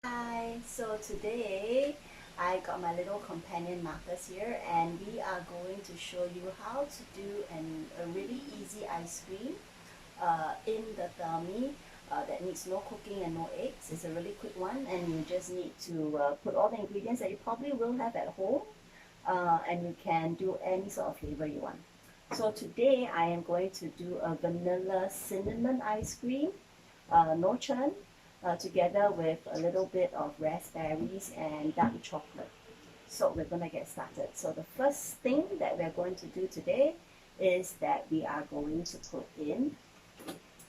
Hi, so today I got my little companion markers here and we are going to show you how to do a really easy ice cream in the Thermi that needs no cooking and no eggs. It's a really quick one and you just need to put all the ingredients that you probably will have at home and you can do any sort of flavor you want. So today I am going to do a vanilla cinnamon ice cream, no churn, together with a little bit of raspberries and dark chocolate. So we're going to get started. So the first thing that we're going to do today is that we are going to put in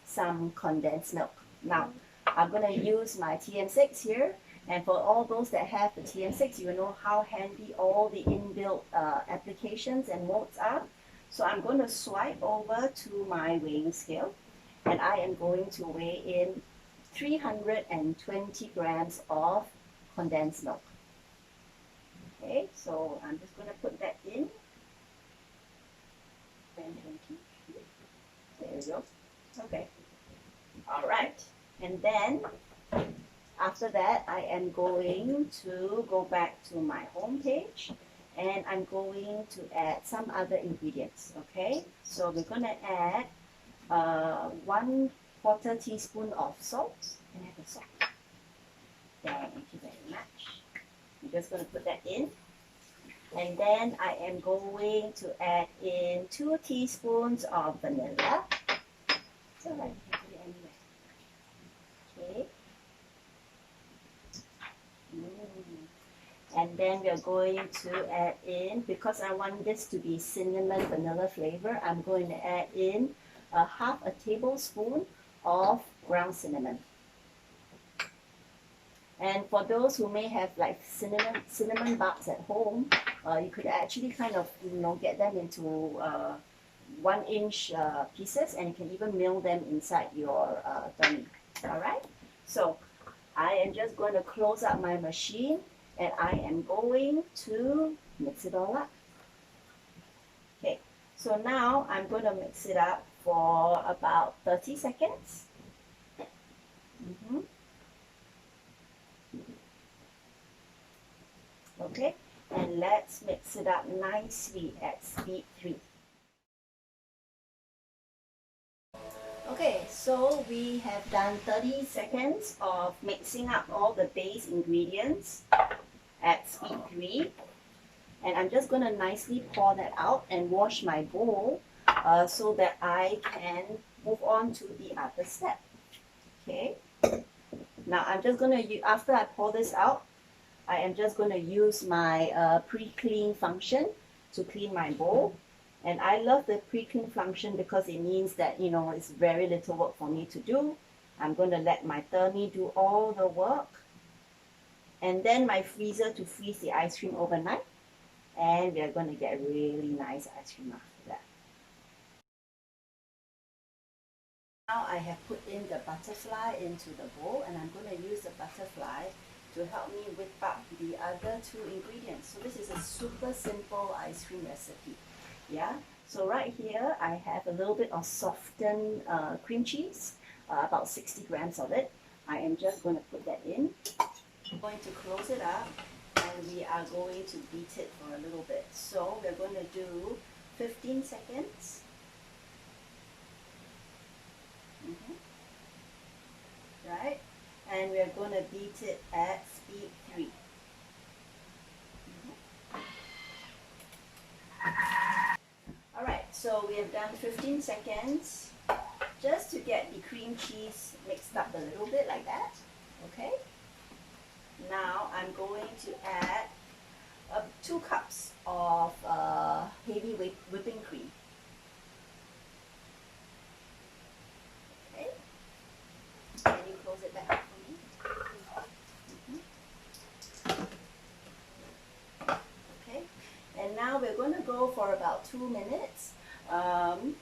some condensed milk. Now, I'm going to use my TM6 here, and for all those that have the TM6, you know how handy all the inbuilt applications and modes are. So I'm going to swipe over to my weighing scale, and I am going to weigh in 320 grams of condensed milk. Okay, so I'm just going to put that in. 320. There we go. Okay. All right. And then after that, I am going to go back to my home page and I'm going to add some other ingredients. Okay, so we're going to add 1/4 teaspoon of salt. Can I have the salt? Thank you very much. I'm just going to put that in. And then I am going to add in 2 teaspoons of vanilla. So I can put it anywhere. Okay. And then we are going to add in, because I want this to be cinnamon vanilla flavor, I'm going to add in 1/2 tablespoon of ground cinnamon. And for those who may have like cinnamon buds at home, you could actually kind of get them into 1-inch pieces, and you can even mill them inside your Thermi. All right. So I am just going to close up my machine, and I am going to mix it all up. Okay. So now I'm going to mix it up for about 30 seconds. Okay, and let's mix it up nicely at speed 3. Okay, so we have done 30 seconds of mixing up all the base ingredients at speed 3. And I'm just going to nicely pour that out and wash my bowl so that I can move on to the other step. Okay, now I'm just going to, after I pour this out, I am just going to use my pre-clean function to clean my bowl. And I love the pre-clean function because it means that, it's very little work for me to do. I'm going to let my Thermi do all the work. And then my freezer to freeze the ice cream overnight. And we are going to get really nice ice cream after that. Now I have put in the butterfly into the bowl, and I'm going to use the butterfly to help me whip up the other 2 ingredients. So this is a super simple ice cream recipe. Yeah, so right here I have a little bit of softened cream cheese, about 60 grams of it. I am just going to put that in. I'm going to close it up, and we are going to beat it for a little bit. So we're going to do 15 seconds. Right? And we're going to beat it at speed 3. Alright, so we have done 15 seconds just to get the cream cheese mixed up a little bit like that. Okay? Now I'm going to add 2 cups of heavy whipping cream. Okay? Can you close it back up for me? Okay, and now we're going to go for about 2 minutes and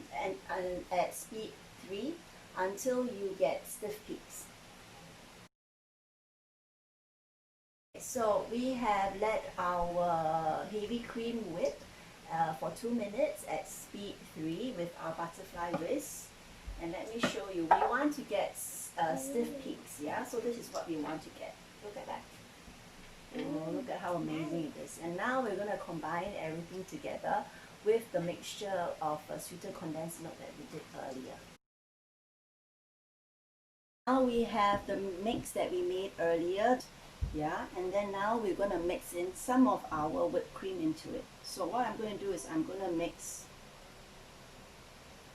at speed 3 until you get stiff peaks. So we have let our heavy cream whip for 2 minutes at speed 3 with our butterfly whisk. And let me show you, we want to get stiff peaks, yeah? So this is what we want to get. Look at that. Oh, look at how amazing it is. And now we're going to combine everything together with the mixture of sweetened condensed milk that we did earlier. Now we have the mix that we made earlier, yeah, and then now we're going to mix in some of our whipped cream into it. So what I'm going to do is I'm going to mix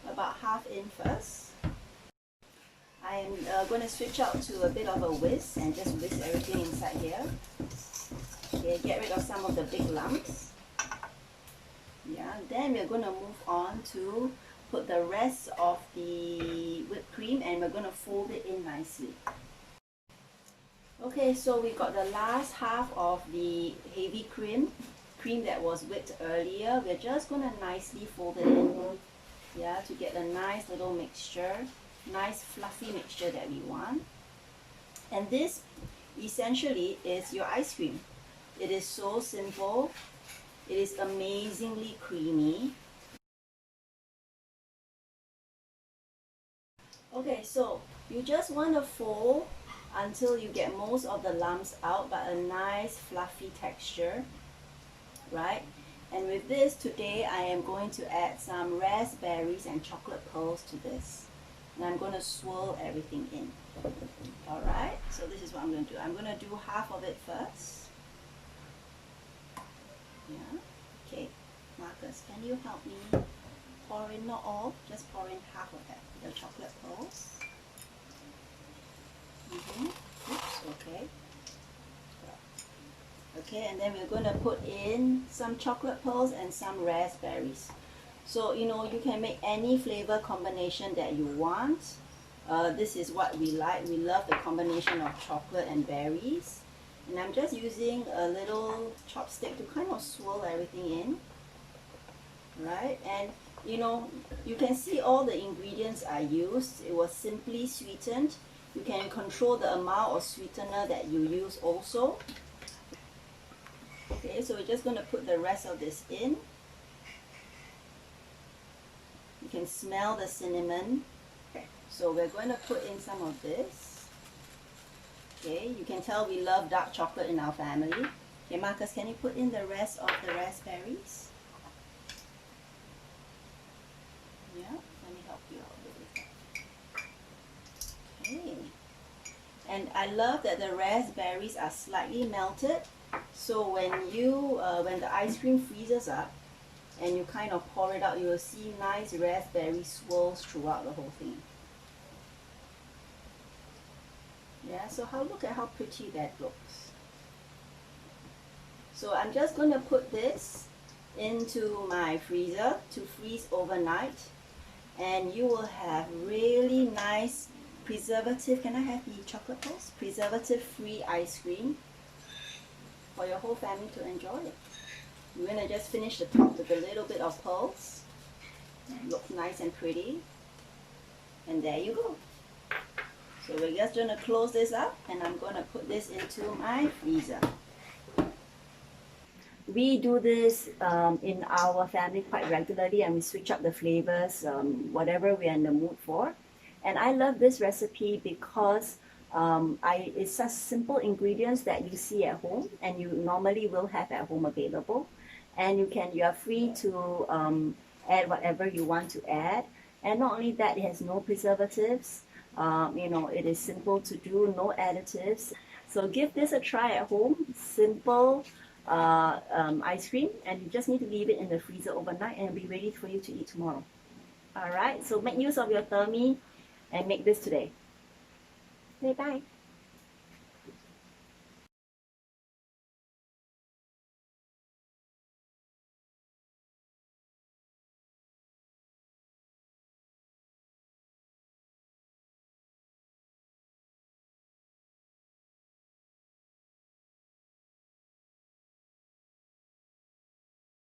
about half in first. I am going to switch out to a bit of a whisk and just whisk everything inside here. Okay, get rid of some of the big lumps. Yeah, then we're going to move on to put the rest of the whipped cream and we're going to fold it in nicely. Okay, so we got the last half of the heavy cream that was whipped earlier. We're just going to nicely fold it in, yeah, to get a nice little mixture, nice fluffy mixture that we want. And this essentially is your ice cream. It is so simple. It is amazingly creamy. Okay, so you just want to fold until you get most of the lumps out, but a nice fluffy texture, right? And with this today, I am going to add some raspberries and chocolate pearls to this. And I'm going to swirl everything in. Alright, so this is what I'm going to do. I'm going to do half of it first. Yeah, okay. Marcus, can you help me pour in, not all, just pour in half of that, the chocolate pearls. Oops, okay. Okay, and then we're going to put in some chocolate pearls and some raspberries. So, you know, you can make any flavor combination that you want. This is what we like. We love the combination of chocolate and berries. And I'm just using a little chopstick to kind of swirl everything in. Right? And, you know, you can see all the ingredients I used. It was simply sweetened. You can control the amount of sweetener that you use also. Okay, so we're just going to put the rest of this in. You can smell the cinnamon. So we're going to put in some of this. Okay, you can tell we love dark chocolate in our family. Okay, Marcus, can you put in the rest of the raspberries? Yeah, let me help you out with that. Okay. And I love that the raspberries are slightly melted. So when the ice cream freezes up and you kind of pour it out, you will see nice raspberry swirls throughout the whole thing. Yeah, so look at how pretty that looks. So I'm just going to put this into my freezer to freeze overnight, and you will have really nice preservative, can I have the chocolate pearls? Preservative-free ice cream for your whole family to enjoy. We're going to just finish the top with a little bit of pearls. Looks nice and pretty. And there you go. So we're just going to close this up and I'm going to put this into my freezer. We do this in our family quite regularly, and we switch up the flavors, whatever we're in the mood for. And I love this recipe because it's such simple ingredients that you see at home and you normally will have at home available. And you are free to add whatever you want to add. And not only that, it has no preservatives. You know, it is simple to do, no additives. So give this a try at home. Simple ice cream, and you just need to leave it in the freezer overnight and it'll be ready for you to eat tomorrow. Alright, so make use of your tummy and make this today. Okay, bye.